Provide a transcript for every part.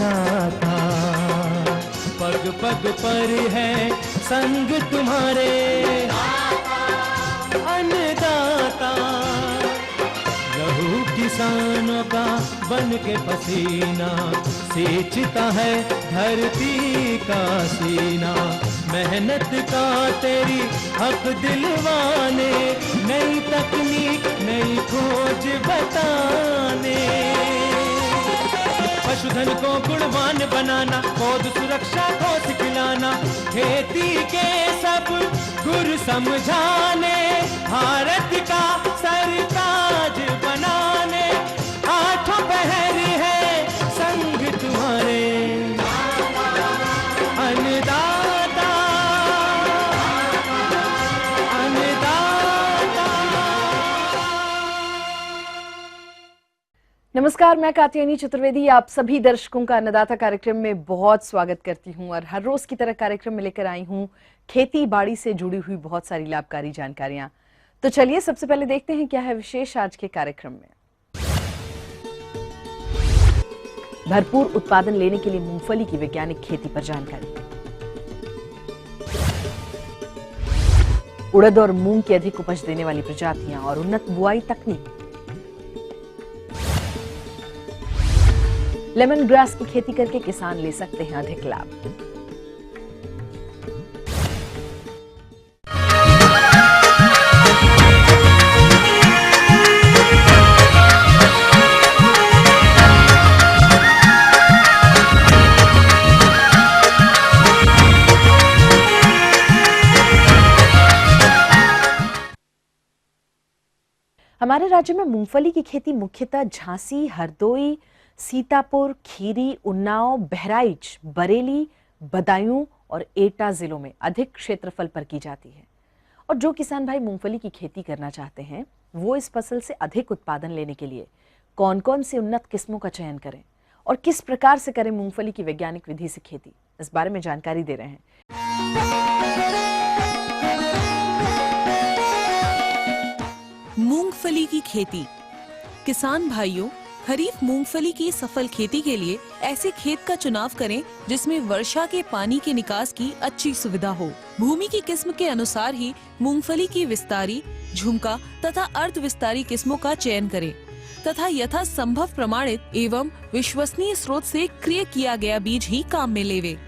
अन्नदाता, पग पग पर है संग तुम्हारे अन्नदाता। लहू किसानों का बन के पसीना सींचता है धरती का सीना। मेहनत का तेरी हक दिलवाने, नई तकनीक नई खोज बताने। पशुधन को गुणवान बनाना, पौध सुरक्षा को सिखलाना, खेती के सब गुर समझाने, भारत का सरताज बनाने। आठों पहर है संग तुम्हारे अन्नदाता, अन्नदाता। नमस्कार, मैं कात्यायनी चतुर्वेदी आप सभी दर्शकों का अन्नदाता कार्यक्रम में बहुत स्वागत करती हूं। और हर रोज की तरह कार्यक्रम में लेकर आई हूं खेती बाड़ी से जुड़ी हुई बहुत सारी लाभकारी जानकारियां। तो चलिए सबसे पहले देखते हैं क्या है विशेष आज के कार्यक्रम में। भरपूर उत्पादन लेने के लिए मूंगफली की वैज्ञानिक खेती पर जानकारी। उड़द और मूंग की अधिक उपज देने वाली प्रजातियां और उन्नत बुआई तकनीक। लेमन ग्रास की खेती करके किसान ले सकते हैं अधिक लाभ। हमारे राज्य में मूंगफली की खेती मुख्यतः झांसी, हरदोई, सीतापुर, खीरी, उन्नाव, बहराइच, बरेली, बदायूं और एटा जिलों में अधिक क्षेत्रफल पर की जाती है। और जो किसान भाई मूंगफली की खेती करना चाहते हैं वो इस फसल से अधिक उत्पादन लेने के लिए कौन कौन सी उन्नत किस्मों का चयन करें और किस प्रकार से करें मूंगफली की वैज्ञानिक विधि से खेती, इस बारे में जानकारी दे रहे हैं। मूंगफली की खेती। किसान भाइयों, खरीफ मूंगफली की सफल खेती के लिए ऐसे खेत का चुनाव करें जिसमें वर्षा के पानी के निकास की अच्छी सुविधा हो। भूमि की किस्म के अनुसार ही मूंगफली की विस्तारी, झुमका तथा अर्ध विस्तारी किस्मों का चयन करें तथा यथा संभव प्रमाणित एवं विश्वसनीय स्रोत से क्रय किया गया बीज ही काम में लेवे।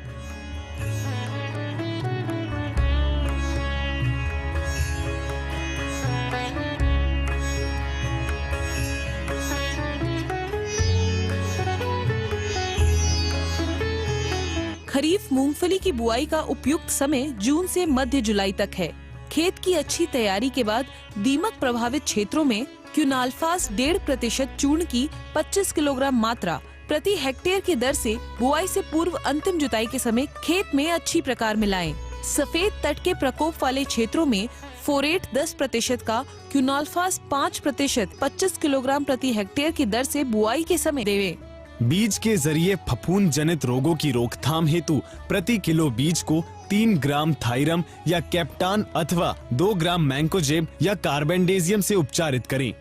खरीफ मूंगफली की बुआई का उपयुक्त समय जून से मध्य जुलाई तक है। खेत की अच्छी तैयारी के बाद दीमक प्रभावित क्षेत्रों में क्यूनाल्फास 1.5% चूर्ण की 25 किलोग्राम मात्रा प्रति हेक्टेयर की दर से बुआई से पूर्व अंतिम जुताई के समय खेत में अच्छी प्रकार मिलाएं। सफेद तट के प्रकोप वाले क्षेत्रों में फोरेट 10% का, क्यूनाल्फास 5% 25 किलोग्राम प्रति हेक्टेयर की दर से बुआई के समय देवें। बीज के जरिए फफूंद जनित रोगों की रोकथाम हेतु प्रति किलो बीज को 3 ग्राम थाइरम या कैप्टान अथवा 2 ग्राम मैंकोजेब या कार्बेंडेजियम से उपचारित करें।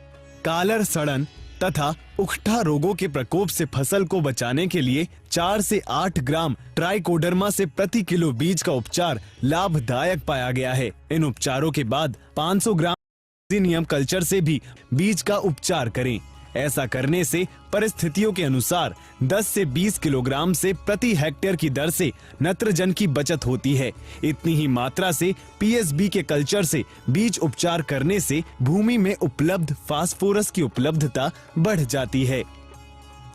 कालर सड़न तथा उकठा रोगों के प्रकोप से फसल को बचाने के लिए 4 से 8 ग्राम ट्राइकोडर्मा से प्रति किलो बीज का उपचार लाभदायक पाया गया है। इन उपचारों के बाद 500 ग्राम नियम कल्चर से भी बीज का उपचार करें। ऐसा करने से परिस्थितियों के अनुसार 10 से 20 किलोग्राम से प्रति हेक्टेयर की दर से नत्रजन की बचत होती है। इतनी ही मात्रा से पीएसबी के कल्चर से बीज उपचार करने से भूमि में उपलब्ध फास्फोरस की उपलब्धता बढ़ जाती है।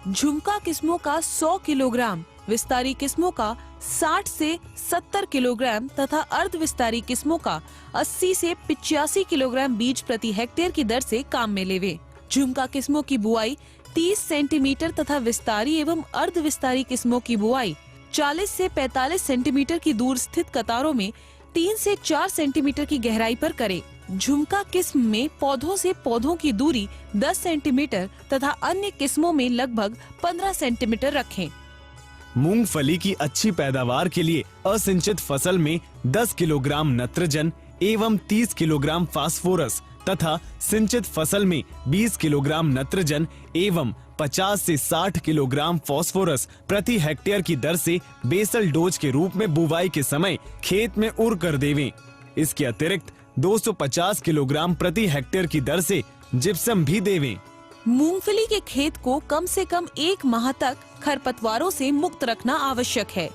झुमका किस्मों का 100 किलोग्राम, विस्तारी किस्मों का 60 से 70 किलोग्राम तथा अर्ध विस्तारी किस्मों का 80 से 85 किलोग्राम बीज प्रति हेक्टेयर की दर से काम में लेवे। झुमका किस्मों की बुआई 30 सेंटीमीटर तथा विस्तारी एवं अर्ध विस्तारी किस्मों की बुआई 40 से 45 सेंटीमीटर की दूर स्थित कतारों में 3 से 4 सेंटीमीटर की गहराई पर करें। झुमका किस्म में पौधों से पौधों की दूरी 10 सेंटीमीटर तथा अन्य किस्मों में लगभग 15 सेंटीमीटर रखें। मूंगफली की अच्छी पैदावार के लिए असिंचित फसल में 10 किलोग्राम नत्रजन एवं 30 किलोग्राम फास्फोरस तथा सिंचित फसल में 20 किलोग्राम नत्रजन एवं 50 से 60 किलोग्राम फास्फोरस प्रति हेक्टेयर की दर से बेसल डोज के रूप में बुवाई के समय खेत में उर कर देवें। इसके अतिरिक्त 250 किलोग्राम प्रति हेक्टेयर की दर से जिप्सम भी देवें। मूंगफली के खेत को कम से कम 1 माह तक खरपतवारों से मुक्त रखना आवश्यक है।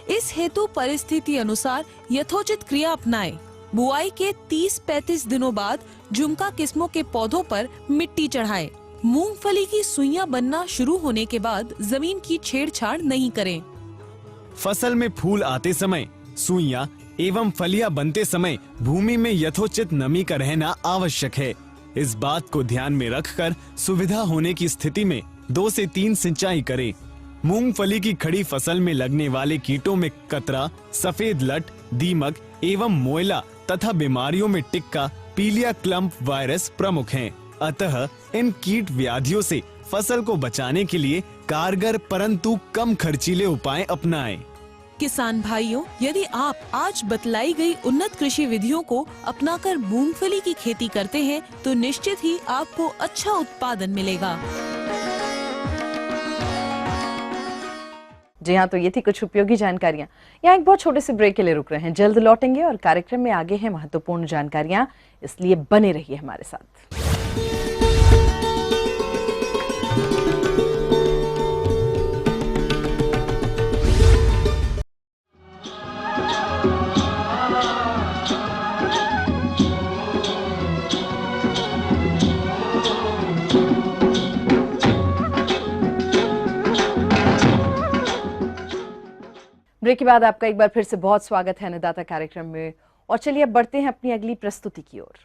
इस हेतु परिस्थिति अनुसार यथोचित क्रिया अपनाएं। बुआई के 30-35 दिनों बाद झुमका किस्मों के पौधों पर मिट्टी चढ़ाएं। मूंगफली की सुइयां बनना शुरू होने के बाद जमीन की छेड़छाड़ नहीं करें। फसल में फूल आते समय, सुइयां एवं फलियां बनते समय भूमि में यथोचित नमी का रहना आवश्यक है। इस बात को ध्यान में रखकर सुविधा होने की स्थिति में 2 से 3 सिंचाई करें। मूंगफली की खड़ी फसल में लगने वाले कीटों में कतरा, सफेद लट, दीमक एवं मोयला तथा बीमारियों में टिक्का, पीलिया क्लम्प वायरस प्रमुख हैं। अतः इन कीट व्याधियों से फसल को बचाने के लिए कारगर परंतु कम खर्चीले उपाय अपनाएं। किसान भाइयों, यदि आप आज बतलाई गई उन्नत कृषि विधियों को अपनाकर मूंगफली की खेती करते हैं तो निश्चित ही आपको अच्छा उत्पादन मिलेगा। जी हाँ, तो ये थी कुछ उपयोगी जानकारियाँ। यहाँ एक बहुत छोटे से ब्रेक के लिए रुक रहे हैं, जल्द लौटेंगे और कार्यक्रम में आगे हैं महत्वपूर्ण जानकारियाँ, इसलिए बने रहिए हमारे साथ। ब्रेक के बाद आपका एक बार फिर से बहुत स्वागत है अन्नदाता कार्यक्रम में। और चलिए अब बढ़ते हैं अपनी अगली प्रस्तुति की ओर।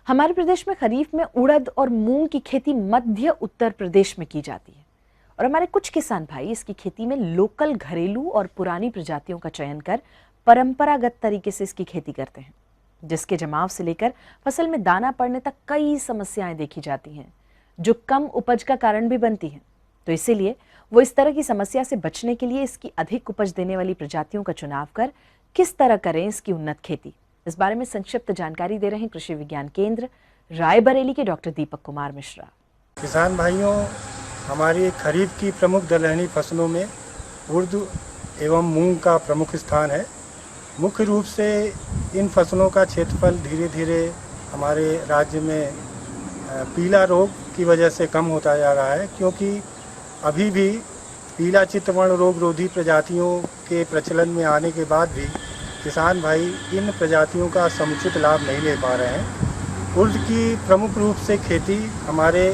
हमारे प्रदेश में खरीफ में उड़द और मूंग की खेती मध्य उत्तर प्रदेश में की जाती है और हमारे कुछ किसान भाई इसकी खेती में लोकल, घरेलू और पुरानी प्रजातियों का चयन कर परंपरागत तरीके से इसकी खेती करते हैं, जिसके जमाव से लेकर फसल में दाना पड़ने तक कई समस्याएं देखी जाती हैं जो कम उपज का कारण भी बनती हैं। तो इसीलिए वो इस तरह की समस्या से बचने के लिए इसकी अधिक उपज देने वाली प्रजातियों का चुनाव कर किस तरह करें इसकी उन्नत खेती, इस बारे में संक्षिप्त जानकारी दे रहे हैं कृषि विज्ञान केंद्र रायबरेली के डॉक्टर दीपक कुमार मिश्रा। किसान भाइयों, हमारी खरीफ की प्रमुख दलहनी फसलों में उड़द एवं मूंग का प्रमुख स्थान है। मुख्य रूप से इन फसलों का क्षेत्रफल धीरे धीरे हमारे राज्य में पीला रोग की वजह से कम होता जा रहा है, क्योंकि अभी भी पीला चित्तवर्ण रोग रोधी प्रजातियों के प्रचलन में आने के बाद भी किसान भाई इन प्रजातियों का समुचित लाभ नहीं ले पा रहे हैं। उड़द की प्रमुख रूप से खेती हमारे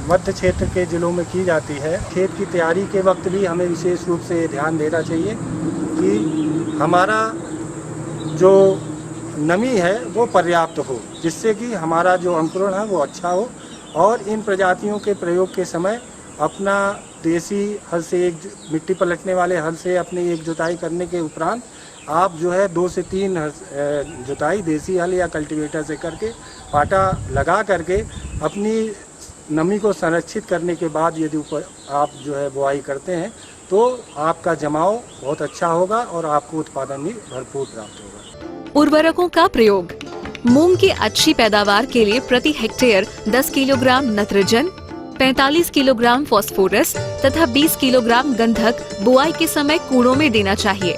मध्य क्षेत्र के ज़िलों में की जाती है। खेत की तैयारी के वक्त भी हमें विशेष रूप से ध्यान देना चाहिए कि हमारा जो नमी है वो पर्याप्त हो, जिससे कि हमारा जो अंकुरण है वो अच्छा हो। और इन प्रजातियों के प्रयोग के समय अपना देसी हल से मिट्टी पलटने वाले हल से अपनी एक जुताई करने के उपरांत आप जो है 2 से 3 जुताई देसी हल या कल्टीवेटर से करके पाटा लगा करके अपनी नमी को संरक्षित करने के बाद यदि ऊपर आप जो है बुआई करते हैं तो आपका जमाव बहुत अच्छा होगा और आपको उत्पादन भी भरपूर प्राप्त होगा। उर्वरकों का प्रयोग। मूंग की अच्छी पैदावार के लिए प्रति हेक्टेयर 10 किलोग्राम नत्रजन, 45 किलोग्राम फास्फोरस तथा 20 किलोग्राम गंधक बुआई के समय कूड़ों में देना चाहिए।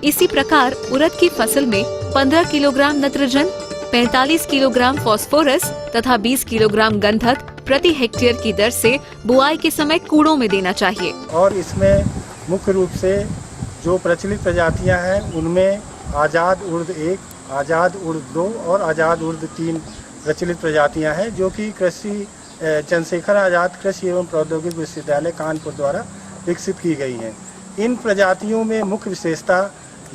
इसी प्रकार उड़द की फसल में 15 किलोग्राम नत्रजन, 45 किलोग्राम फास्फोरस तथा 20 किलोग्राम गंधक प्रति हेक्टेयर की दर से बुआई के समय कूड़ों में देना चाहिए। और इसमें मुख्य रूप से जो प्रचलित प्रजातियां हैं उनमें आज़ाद उड़द 1, आज़ाद उड़द 2 और आज़ाद उड़द 3 प्रचलित प्रजातियां हैं, जो कि कृषि चंद्रशेखर आज़ाद कृषि एवं प्रौद्योगिकी विश्वविद्यालय कानपुर द्वारा विकसित की गई हैं। इन प्रजातियों में मुख्य विशेषता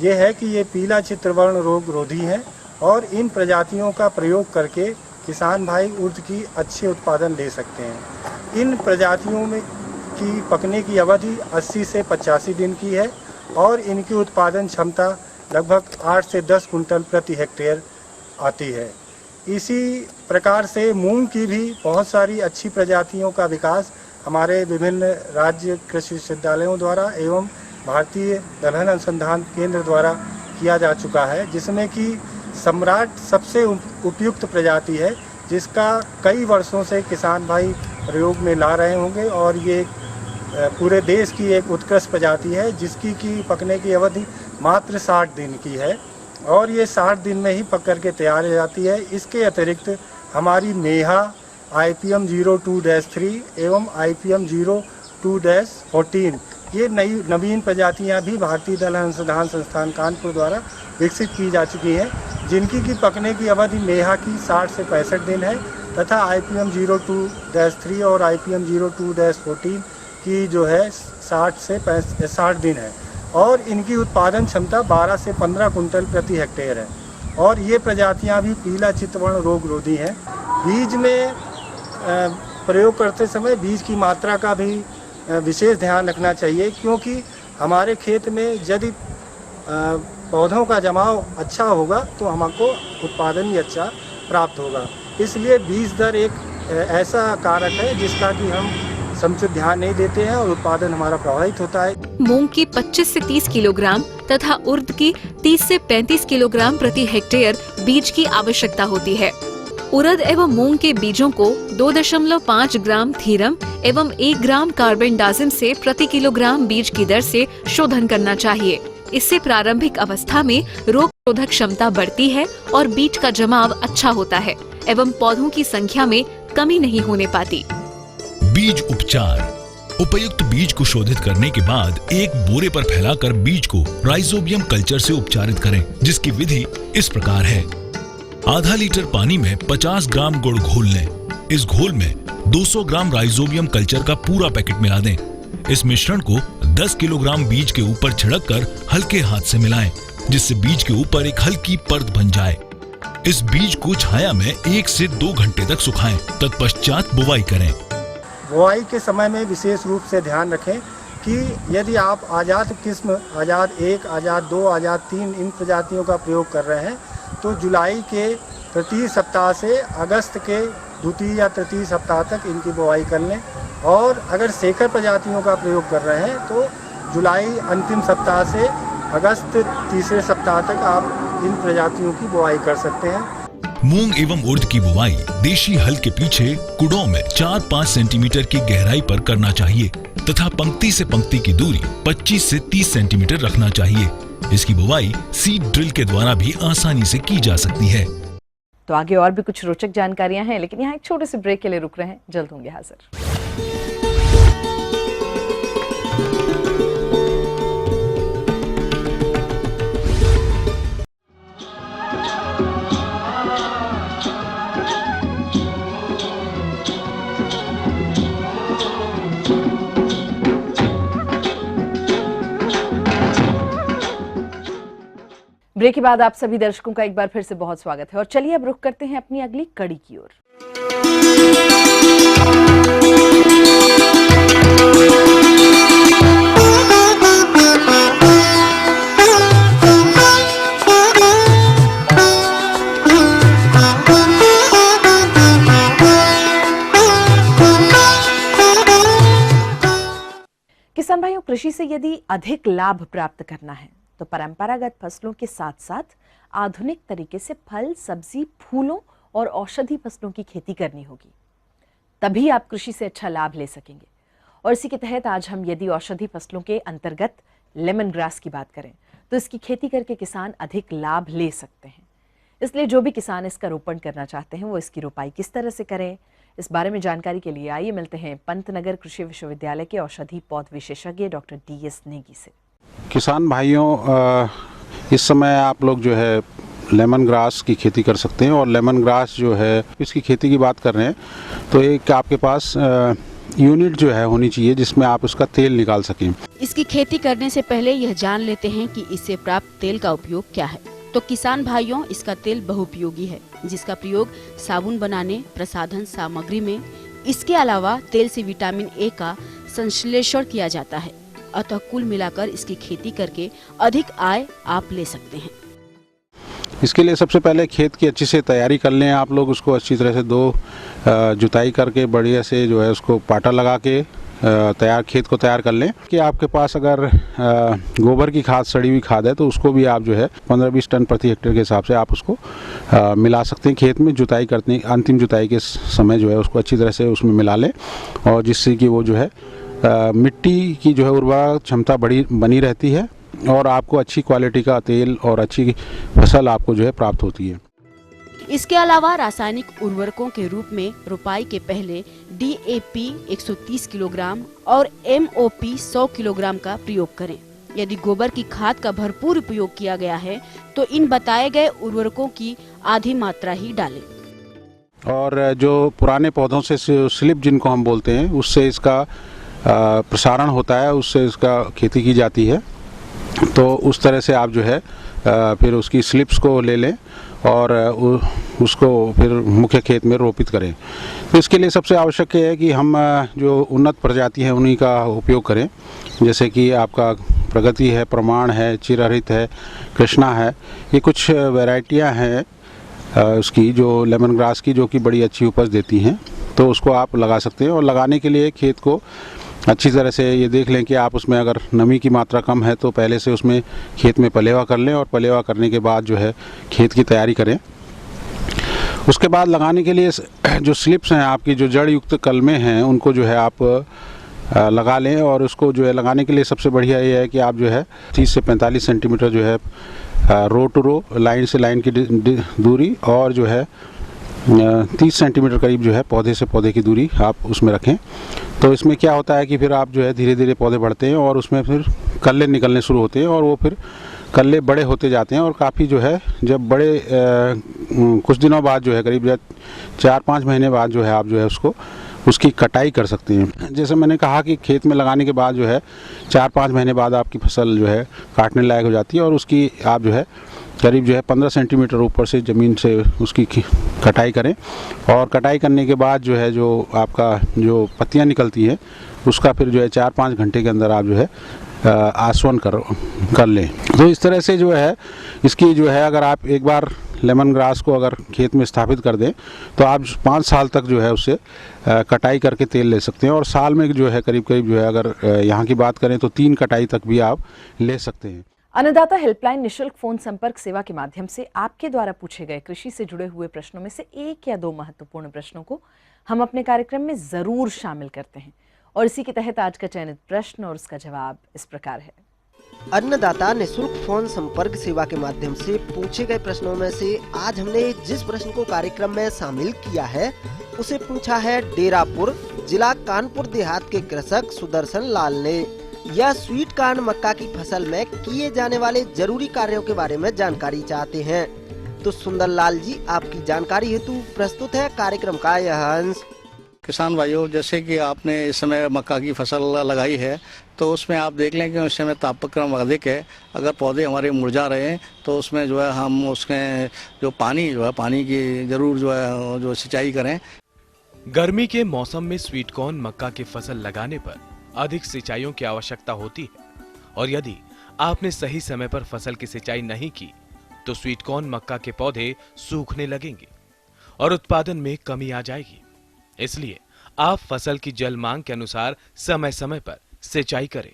ये है कि ये पीला चित्रवर्ण रोग रोधी हैं और इन प्रजातियों का प्रयोग करके किसान भाई उड़द की अच्छे उत्पादन ले सकते हैं। इन प्रजातियों में की पकने की अवधि 80 से 85 दिन की है और इनकी उत्पादन क्षमता लगभग 8 से 10 कुंटल प्रति हेक्टेयर आती है। इसी प्रकार से मूंग की भी बहुत सारी अच्छी प्रजातियों का विकास हमारे विभिन्न राज्य कृषि विश्वविद्यालयों द्वारा एवं भारतीय दलहन अनुसंधान केंद्र द्वारा किया जा चुका है, जिसमें कि सम्राट सबसे उपयुक्त प्रजाति है, जिसका कई वर्षों से किसान भाई प्रयोग में ला रहे होंगे और ये पूरे देश की एक उत्कृष्ट प्रजाति है, जिसकी की पकने की अवधि मात्र 60 दिन की है और ये 60 दिन में ही पक करके तैयार हो जाती है। इसके अतिरिक्त हमारी मेहा IPM 02-3 एवं IPM 02-14 ये नवीन प्रजातियां भी भारतीय दलहन अनुसंधान संस्थान कानपुर द्वारा विकसित की जा चुकी हैं, जिनकी की पकने की अवधि मेहा की 60 से 65 दिन है तथा IPM 02-3 और IPM 02-14 की जो है 60 से 60 दिन है और इनकी उत्पादन क्षमता 12 से 15 कुंटल प्रति हेक्टेयर है और ये प्रजातियां भी पीला चितवर्ण रोग रोधी हैं। बीज में प्रयोग करते समय बीज की मात्रा का भी विशेष ध्यान रखना चाहिए, क्योंकि हमारे खेत में यदि पौधों का जमाव अच्छा होगा तो हमको उत्पादन भी अच्छा प्राप्त होगा। इसलिए बीज दर एक ऐसा कारक है जिसका कि हम समुचित ध्यान नहीं देते हैं और उत्पादन हमारा प्रभावित होता है। मूंग की 25 से 30 किलोग्राम तथा उर्द की 30 से 35 किलोग्राम प्रति हेक्टेयर बीज की आवश्यकता होती है। उड़द एवं मूंग के बीजों को 2.5 ग्राम थीरम एवं 1 ग्राम कार्बेंडाजिम से प्रति किलोग्राम बीज की दर से शोधन करना चाहिए। इससे प्रारंभिक अवस्था में रोग प्रतिरोधक क्षमता बढ़ती है और बीज का जमाव अच्छा होता है एवं पौधों की संख्या में कमी नहीं होने पाती। बीज उपचार। उपयुक्त बीज को शोधित करने के बाद एक बोरे पर फैलाकर बीज को राइजोबियम कल्चर से उपचारित करें, जिसकी विधि इस प्रकार है। आधा लीटर पानी में 50 ग्राम गुड़ घोल लें। इस घोल में 200 ग्राम राइजोबियम कल्चर का पूरा पैकेट मिला दें। इस मिश्रण को 10 किलोग्राम बीज के ऊपर छिड़क कर हल्के हाथ से मिलाएं, जिससे बीज के ऊपर एक हल्की परत बन जाए। इस बीज को छाया में 1 से 2 घंटे तक सुखाएं, तत्पश्चात बुवाई करें। बुआई के समय में विशेष रूप से ध्यान रखें कि यदि आप आज़ाद किस्म आज़ाद 1, आज़ाद 2, आज़ाद 3 इन प्रजातियों का प्रयोग कर रहे हैं तो जुलाई के तृतीय सप्ताह से अगस्त के द्वितीय या तृतीय सप्ताह तक इनकी बुआई कर लें और अगर शेखर प्रजातियों का प्रयोग कर रहे हैं तो जुलाई अंतिम सप्ताह से अगस्त तीसरे सप्ताह तक आप इन प्रजातियों की बुआई कर सकते हैं। मूंग एवं उर्द की बुवाई देशी हल के पीछे कुड़ों में 4-5 सेंटीमीटर की गहराई पर करना चाहिए तथा पंक्ति से पंक्ति की दूरी 25 से 30 सेंटीमीटर रखना चाहिए। इसकी बुवाई सीड ड्रिल के द्वारा भी आसानी से की जा सकती है। तो आगे और भी कुछ रोचक जानकारियां हैं, लेकिन यहाँ एक छोटे से ब्रेक के लिए रुक रहे हैं, जल्द होंगे हाजिर। ब्रेक के बाद आप सभी दर्शकों का एक बार फिर से बहुत स्वागत है और चलिए अब रुख करते हैं अपनी अगली कड़ी की ओर। किसान भाइयों, कृषि से यदि अधिक लाभ प्राप्त करना है तो परंपरागत फसलों के साथ साथ आधुनिक तरीके से फल, सब्जी, फूलों और औषधि फसलों की खेती करनी होगी, तभी आप कृषि से अच्छा लाभ ले सकेंगे। और इसी के तहत आज हम यदि औषधि फसलों के अंतर्गत लेमन ग्रास की बात करें तो इसकी खेती करके किसान अधिक लाभ ले सकते हैं। इसलिए जो भी किसान इसका रोपण करना चाहते हैं वो इसकी रोपाई किस तरह से करें, इस बारे में जानकारी के लिए आइए मिलते हैं पंतनगर कृषि विश्वविद्यालय के औषधि पौध विशेषज्ञ डॉक्टर DS नेगी से। किसान भाइयों, इस समय आप लोग जो है लेमन ग्रास की खेती कर सकते हैं और लेमन ग्रास जो है इसकी खेती की बात कर रहे हैं तो एक आपके पास यूनिट जो है होनी चाहिए जिसमें आप उसका तेल निकाल सकें। इसकी खेती करने से पहले यह जान लेते हैं कि इससे प्राप्त तेल का उपयोग क्या है। तो किसान भाइयों, इसका तेल बहुउपयोगी है, जिसका प्रयोग साबुन बनाने, प्रसाधन सामग्री में, इसके अलावा तेल से विटामिन A का संश्लेषण किया जाता है अतः कुल मिलाकर इसकी खेती करके अधिक आय आप ले सकते हैं। इसके लिए सबसे पहले खेत की अच्छी से तैयारी कर लें आप लोग। उसको अच्छी तरह से दो जुताई करके बढ़िया से जो है उसको पाटा लगा के खेत को तैयार कर लें। कि आपके पास अगर गोबर की खाद, सड़ी हुई खाद है तो उसको भी आप जो है 15-20 टन प्रति हेक्टेयर के हिसाब से आप उसको मिला सकते हैं। खेत में जुताई करते अंतिम जुताई के समय जो है उसको अच्छी तरह से उसमें मिला लें, और जिससे कि वो जो है मिट्टी की जो है उर्वरा क्षमता बनी रहती है और आपको अच्छी क्वालिटी का तेल और अच्छी फसल आपको जो है प्राप्त होती है। इसके अलावा रासायनिक उर्वरकों के रूप में रुपाई के पहले DAP 130 किलोग्राम और MOP 100 किलोग्राम का प्रयोग करें। यदि गोबर की खाद का भरपूर उपयोग किया गया है तो इन बताए गए उर्वरकों की आधी मात्रा ही डालें। और जो पुराने पौधों से स्लिप जिनको हम बोलते हैं उससे इसका प्रसारण होता है, उससे इसका खेती की जाती है। तो उस तरह से आप जो है फिर उसकी स्लिप्स को ले लें और उसको फिर मुख्य खेत में रोपित करें। तो इसके लिए सबसे आवश्यक है कि हम जो उन्नत प्रजाति है उन्हीं का उपयोग करें, जैसे कि आपका प्रगति है, प्रमाण है, चिरहरित है, कृष्णा है। ये कुछ वैरायटियां हैं उसकी जो लेमन ग्रास की, जो कि बड़ी अच्छी उपज देती हैं। तो उसको आप लगा सकते हैं और लगाने के लिए खेत को अच्छी तरह से ये देख लें कि आप उसमें अगर नमी की मात्रा कम है तो पहले से उसमें खेत में पलेवा कर लें और पलेवा करने के बाद जो है खेत की तैयारी करें। उसके बाद लगाने के लिए जो स्लिप्स हैं आपकी, जो जड़ युक्त कलमें हैं, उनको जो है आप लगा लें। और उसको जो है लगाने के लिए सबसे बढ़िया ये है कि आप जो है 30 से 45 सेंटीमीटर जो है रो टू रो, लाइन से लाइन की दूरी, और जो है 30 सेंटीमीटर करीब जो है पौधे से पौधे की दूरी आप उसमें रखें। तो इसमें क्या होता है कि फिर आप जो है धीरे धीरे पौधे बढ़ते हैं और उसमें फिर कल्ले निकलने शुरू होते हैं और वो फिर कल्ले बड़े होते जाते हैं। और काफ़ी जो है जब बड़े कुछ दिनों बाद जो है करीब 4-5 महीने बाद जो है आप जो है उसकी कटाई कर सकते हैं। जैसे मैंने कहा कि खेत में लगाने के बाद जो है 4-5 महीने बाद आपकी फसल जो है काटने लायक हो जाती है और उसकी आप जो है करीब जो है 15 सेंटीमीटर ऊपर से ज़मीन से उसकी कटाई करें। और कटाई करने के बाद जो है जो आपका जो पत्तियां निकलती हैं उसका फिर जो है 4-5 घंटे के अंदर आप जो है आसवन कर लें। तो इस तरह से जो है इसकी जो है अगर आप एक बार लेमन ग्रास को अगर खेत में स्थापित कर दें तो आप 5 साल तक जो है उससे कटाई करके तेल ले सकते हैं। और साल में जो है करीब करीब जो है अगर यहाँ की बात करें तो 3 कटाई तक भी आप ले सकते हैं। अन्नदाता हेल्पलाइन निशुल्क फोन संपर्क सेवा के माध्यम से आपके द्वारा पूछे गए कृषि से जुड़े हुए प्रश्नों में से 1 या 2 महत्वपूर्ण प्रश्नों को हम अपने कार्यक्रम में जरूर शामिल करते हैं। और इसी के तहत आज का चयनित प्रश्न और उसका जवाब इस प्रकार है। अन्नदाता निशुल्क फोन संपर्क सेवा के माध्यम से पूछे गए प्रश्नों में से आज हमने जिस प्रश्न को कार्यक्रम में शामिल किया है उसे पूछा है डेरापुर जिला कानपुर देहात के कृषक सुदर्शन लाल ने। यह स्वीट कॉर्न मक्का की फसल में किए जाने वाले जरूरी कार्यों के बारे में जानकारी चाहते हैं। तो सुंदर लाल जी, आपकी जानकारी हेतु प्रस्तुत है कार्यक्रम का यह अंश। किसान भाइयों, जैसे कि आपने इस समय मक्का की फसल लगाई है तो उसमें आप देख लें कि उस समय तापक्रम अधिक है। अगर पौधे हमारे मुरझा रहे हैं तो उसमें जो है हम उसमें जो पानी की जरूर जो सिंचाई करें। गर्मी के मौसम में स्वीट कॉर्न मक्का की फसल लगाने पर अधिक सिंचाइयों की आवश्यकता होती है और यदि आपने सही समय पर फसल की सिंचाई नहीं की तो स्वीट कॉर्न मक्का के पौधे सूखने लगेंगे और उत्पादन में कमी आ जाएगी। इसलिए आप फसल की जल मांग के अनुसार समय समय पर सिंचाई करें।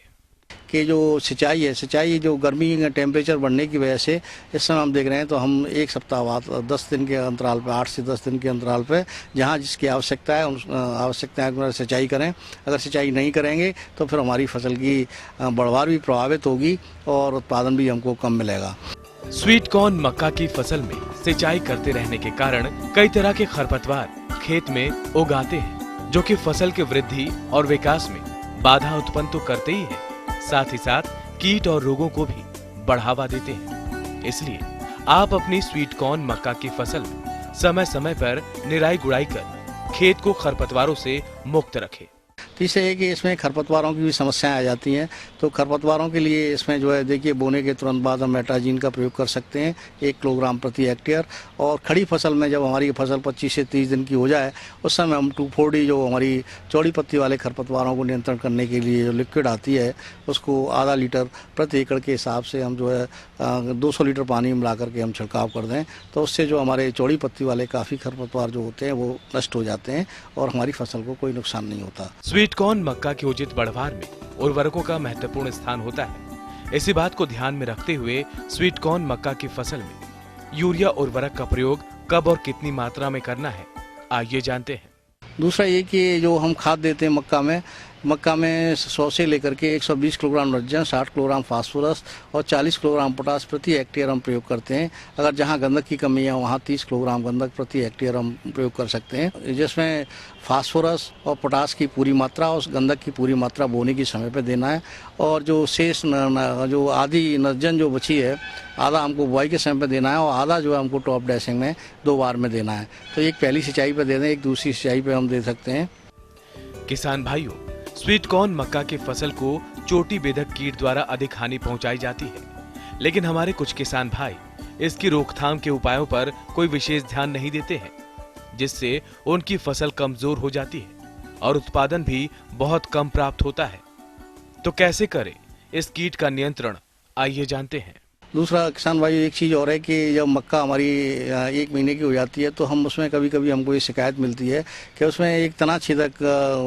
कि जो सिंचाई जो गर्मी का टेम्परेचर बढ़ने की वजह से इस समय हम देख रहे हैं तो हम 1 सप्ताह बाद 10 दिन के अंतराल पे 8 से 10 दिन के अंतराल पे जहां जिसकी आवश्यकता है उस आवश्यकता के सिंचाई करें। अगर सिंचाई नहीं करेंगे तो फिर हमारी फसल की बढ़वार भी प्रभावित होगी और उत्पादन भी हमको कम मिलेगा। स्वीट कॉर्न मक्का की फसल में सिंचाई करते रहने के कारण कई तरह के खरपतवार खेत में उगाते हैं जो कि फसल की वृद्धि और विकास में बाधा उत्पन्न तो करते ही हैं, साथ ही साथ कीट और रोगों को भी बढ़ावा देते हैं। इसलिए आप अपनी स्वीट कॉर्न मक्का की फसल में समय समय पर निराई गुड़ाई कर खेत को खरपतवारों से मुक्त रखें। तीसरे है कि इसमें खरपतवारों की भी समस्याएं आ जाती हैं। तो खरपतवारों के लिए इसमें जो है देखिए बोने के तुरंत बाद हम मेट्राजीन का प्रयोग कर सकते हैं 1 किलोग्राम प्रति हेक्टेयर। और खड़ी फसल में जब हमारी फसल 25 से 30 दिन की हो जाए उस समय हम 2,4-D जो हमारी चौड़ी पत्ती वाले खरपतवारों को नियंत्रण करने के लिए जो लिक्विड आती है उसको आधा लीटर प्रति एकड़ के हिसाब से हम जो है 200 लीटर पानी मिला करके हम छिड़काव कर दें तो उससे जो हमारे चौड़ी पत्ती वाले काफ़ी खरपतवार जो होते हैं वो नष्ट हो जाते हैं और हमारी फसल को कोई नुकसान नहीं होता। स्वीट कॉर्न मक्का के उचित बढ़वार में उर्वरकों का महत्वपूर्ण स्थान होता है। इसी बात को ध्यान में रखते हुए स्वीट कॉर्न मक्का की फसल में यूरिया उर्वरक का प्रयोग कब और कितनी मात्रा में करना है, आइए जानते हैं। दूसरा ये कि जो हम खाद देते हैं मक्का में 100 से लेकर के 120 किलोग्राम नाइट्रोजन, 60 किलोग्राम फास्फोरस और 40 किलोग्राम पोटास प्रति हेक्टेयर हम प्रयोग करते हैं। अगर जहां गंधक की कमी है वहां 30 किलोग्राम गंधक प्रति हेक्टेयर हम प्रयोग कर सकते हैं, जिसमें फास्फोरस और पोटास की पूरी मात्रा और गंधक की पूरी मात्रा बोने की समय पर देना है। और जो शेष जो आधी नाइट्रोजन जो बची है आधा हमको बुआई के समय पर देना है और आधा जो है हमको टॉप ड्रेसिंग में 2 बार में देना है। तो एक पहली सिंचाई पर दे दें, एक दूसरी सिंचाई पर हम दे सकते हैं। किसान भाइयों, स्वीट कॉर्न मक्का की फसल को चोटी बेधक कीट द्वारा अधिक हानि पहुंचाई जाती है, लेकिन हमारे कुछ किसान भाई इसकी रोकथाम के उपायों पर कोई विशेष ध्यान नहीं देते हैं, जिससे उनकी फसल कमजोर हो जाती है और उत्पादन भी बहुत कम प्राप्त होता है। तो कैसे करें इस कीट का नियंत्रण, आइए जानते हैं। दूसरा किसान भाई एक चीज़ और है कि जब मक्का हमारी 1 महीने की हो जाती है तो हम उसमें कभी कभी हमको ये शिकायत मिलती है कि उसमें एक तना छेदक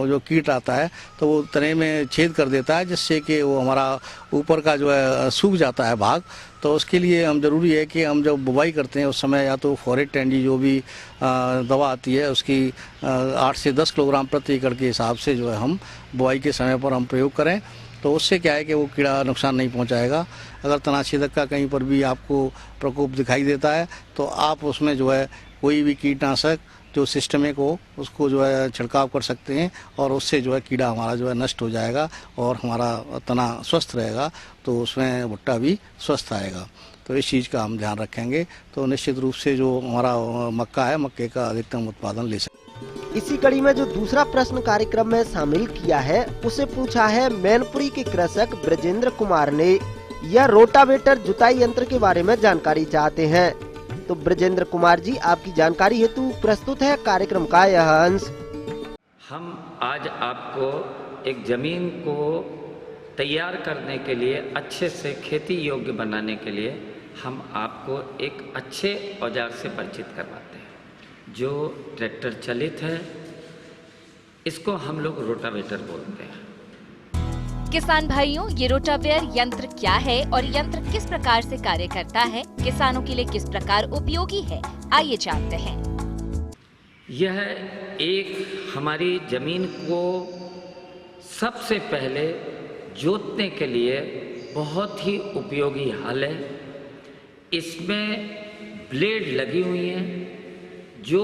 जो कीट आता है तो वो तने में छेद कर देता है, जिससे कि वो हमारा ऊपर का जो है सूख जाता है भाग। तो उसके लिए हम जरूरी है कि हम जब बुवाई करते हैं उस समय या तो फॉरेट टेंडी जो भी दवा आती है उसकी 8 से 10 किलोग्राम प्रति एकड़ के हिसाब से जो है हम बुवाई के समय पर हम प्रयोग करें। तो उससे क्या है कि वो कीड़ा नुकसान नहीं पहुंचाएगा। अगर तनाछेदक का कहीं पर भी आपको प्रकोप दिखाई देता है तो आप उसमें जो है कोई भी कीटनाशक जो सिस्टमिक हो उसको जो है छिड़काव कर सकते हैं और उससे जो है कीड़ा हमारा जो है नष्ट हो जाएगा और हमारा तना स्वस्थ रहेगा, तो उसमें भुट्टा भी स्वस्थ आएगा। तो इस चीज़ का हम ध्यान रखेंगे तो निश्चित रूप से जो हमारा मक्का है मक्के का अधिकतम उत्पादन ले सकते। इसी कड़ी में जो दूसरा प्रश्न कार्यक्रम में शामिल किया है उसे पूछा है मैनपुरी के कृषक ब्रजेंद्र कुमार ने। यह रोटावेटर जुताई यंत्र के बारे में जानकारी चाहते हैं। तो ब्रजेंद्र कुमार जी, आपकी जानकारी हेतु प्रस्तुत है कार्यक्रम का यह अंश। हम आज आपको एक जमीन को तैयार करने के लिए, अच्छे से खेती योग्य बनाने के लिए हम आपको एक अच्छे औजार से परिचित करवाते हैं जो ट्रैक्टर चलित है। इसको हम लोग रोटावेटर बोलते हैं। किसान भाइयों, ये रोटावेटर यंत्र क्या है और यंत्र किस प्रकार से कार्य करता है, किसानों के लिए किस प्रकार उपयोगी है, आइए जानते हैं। यह एक हमारी जमीन को सबसे पहले जोतने के लिए बहुत ही उपयोगी हल है। इसमें ब्लेड लगी हुई हैं जो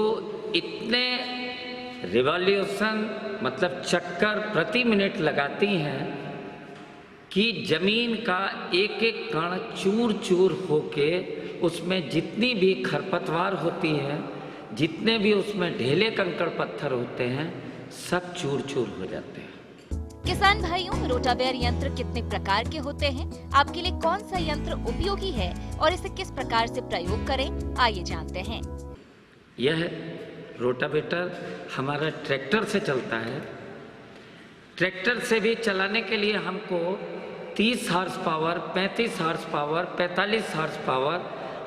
इतने रिवॉल्यूशन मतलब चक्कर प्रति मिनट लगाती हैं कि जमीन का एक एक कण चूर चूर होके उसमें जितनी भी खरपतवार होती है, जितने भी उसमें ढेले कंकड़ पत्थर होते हैं, सब चूर चूर हो जाते हैं। किसान भाइयों, रोटावेटर यंत्र कितने प्रकार के होते हैं, आपके लिए कौन सा यंत्र उपयोगी है और इसे किस प्रकार से प्रयोग करें, आइए जानते हैं। यह रोटावेटर हमारा ट्रैक्टर से चलता है। ट्रैक्टर से भी चलाने के लिए हमको 30 horse power, 35 horse power, 45 horse power,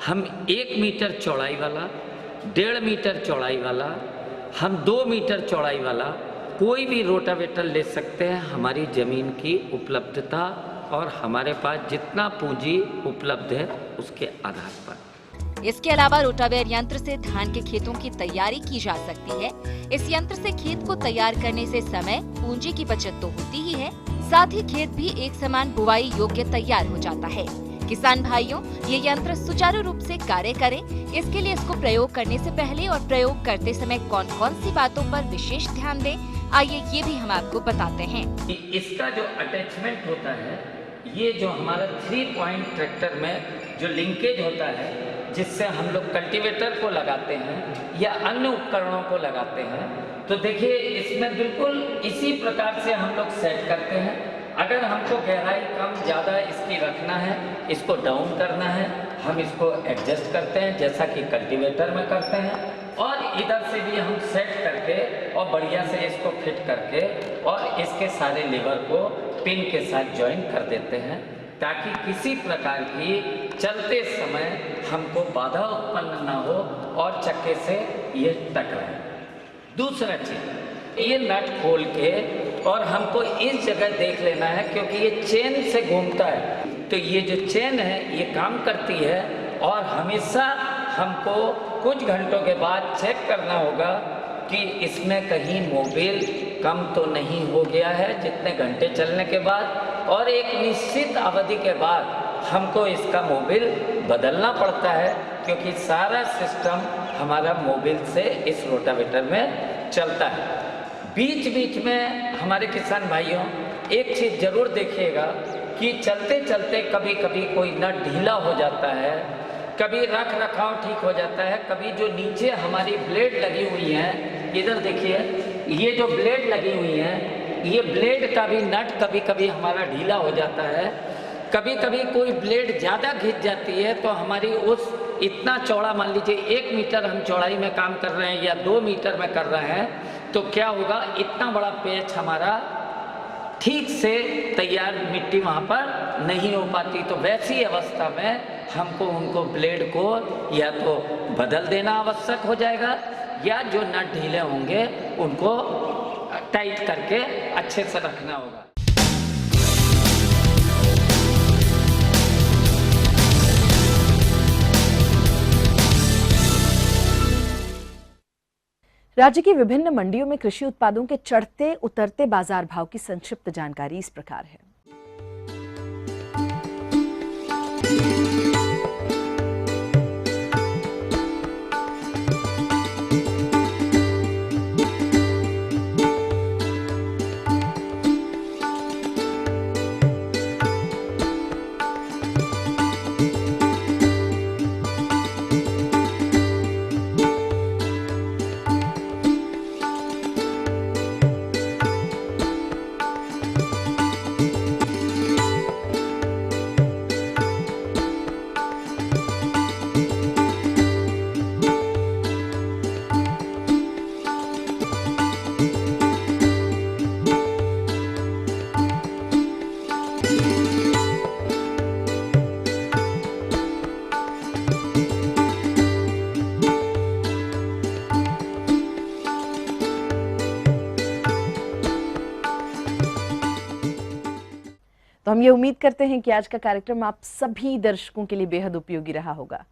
हम 1 मीटर चौड़ाई वाला, 1.5 मीटर चौड़ाई वाला, हम 2 मीटर चौड़ाई वाला कोई भी रोटावेटर ले सकते हैं हमारी ज़मीन की उपलब्धता और हमारे पास जितना पूंजी उपलब्ध है उसके आधार पर। इसके अलावा रोटावेटर यंत्र से धान के खेतों की तैयारी की जा सकती है। इस यंत्र से खेत को तैयार करने से समय, पूंजी की बचत तो होती ही है, साथ ही खेत भी एक समान बुवाई योग्य तैयार हो जाता है। किसान भाइयों, ये यंत्र सुचारू रूप से कार्य करे, इसके लिए इसको प्रयोग करने से पहले और प्रयोग करते समय कौन कौन सी बातों पर विशेष ध्यान दें, आइए ये भी हम आपको बताते हैं। इसका जो अटैचमेंट होता है, ये जो हमारा 3 पॉइंट ट्रैक्टर में जो लिंकेज होता है, जिससे हम लोग कल्टीवेटर को लगाते हैं या अन्य उपकरणों को लगाते हैं, तो देखिए इसमें बिल्कुल इसी प्रकार से हम लोग सेट करते हैं। अगर हमको गहराई कम ज़्यादा इसकी रखना है, इसको डाउन करना है, हम इसको एडजस्ट करते हैं जैसा कि कल्टीवेटर में करते हैं, और इधर से भी हम सेट करके और बढ़िया से इसको फिट करके और इसके सारे लीवर को पिन के साथ ज्वाइन कर देते हैं, ताकि किसी प्रकार की चलते समय हमको बाधा उत्पन्न ना हो और चक्के से ये टकराए। दूसरा चीज, ये नट खोल के और हमको इस जगह देख लेना है, क्योंकि ये चेन से घूमता है, तो ये जो चेन है ये काम करती है, और हमेशा हमको कुछ घंटों के बाद चेक करना होगा कि इसमें कहीं मोबिल कम तो नहीं हो गया है जितने घंटे चलने के बाद, और एक निश्चित अवधि के बाद हमको इसका मोबिल बदलना पड़ता है, क्योंकि सारा सिस्टम हमारा मोबिल से इस रोटावेटर में चलता है। बीच बीच में हमारे किसान भाइयों एक चीज़ ज़रूर देखिएगा कि चलते चलते कभी कभी कोई नट ढीला हो जाता है, कभी रख रखाव ठीक हो जाता है, कभी जो नीचे हमारी ब्लेड लगी हुई हैं, इधर देखिए ये जो ब्लेड लगी हुई हैं, ये ब्लेड का भी नट कभी कभी हमारा ढीला हो जाता है। कभी कभी कोई ब्लेड ज़्यादा खिंच जाती है, तो हमारी उस इतना चौड़ा, मान लीजिए 1 मीटर हम चौड़ाई में काम कर रहे हैं या 2 मीटर में कर रहे हैं, तो क्या होगा, इतना बड़ा पेच हमारा ठीक से तैयार मिट्टी वहाँ पर नहीं हो पाती। तो वैसी अवस्था में हमको उनको ब्लेड को या तो बदल देना आवश्यक हो जाएगा, या जो नट ढीले होंगे उनको टाइट करके अच्छे से रखना होगा। राज्य की विभिन्न मंडियों में कृषि उत्पादों के चढ़ते उतरते बाजार भाव की संक्षिप्त जानकारी इस प्रकार है। तो हम ये उम्मीद करते हैं कि आज का कार्यक्रम आप सभी दर्शकों के लिए बेहद उपयोगी रहा होगा।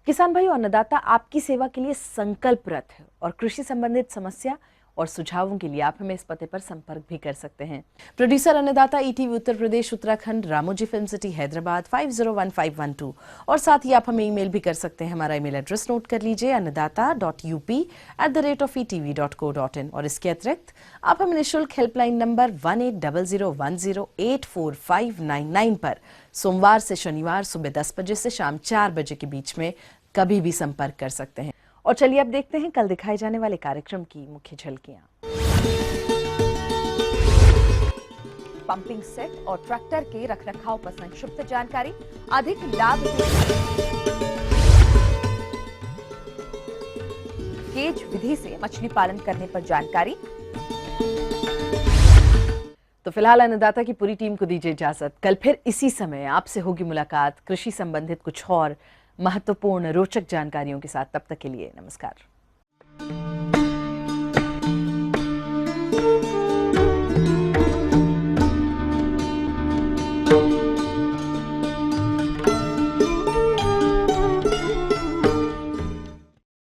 किसान भाई और अन्नदाता आपकी सेवा के लिए संकल्परत है, और कृषि संबंधित समस्या और सुझावों के लिए आप हमें इस पते पर संपर्क भी कर सकते हैं। प्रोड्यूसर अन्नदाता, ETV Uttar Pradesh Uttarakhand, Ramoji film city Hyderabad 501512। और साथ ही आप हमें ईमेल भी कर सकते हैं। हमारा ईमेल एड्रेस नोट कर लीजिए, annadatta.up@etv.co.in। और इसके अतिरिक्त आप हमें निःशुल्क हेल्पलाइन नंबर 180010845999 पर सोमवार से शनिवार सुबह 10 बजे से शाम 4 बजे के बीच में कभी भी संपर्क कर सकते हैं। और चलिए अब देखते हैं कल दिखाए जाने वाले कार्यक्रम की मुख्य झलकियां। पंपिंग सेट और ट्रैक्टर के रखरखाव पर संक्षिप्त जानकारी, अधिक लाभ केज विधि से मछली पालन करने पर जानकारी। तो फिलहाल अन्नदाता की पूरी टीम को दीजिए इजाजत। कल फिर इसी समय आपसे होगी मुलाकात कृषि संबंधित कुछ और महत्वपूर्ण रोचक जानकारियों के साथ। तब तक के लिए नमस्कार।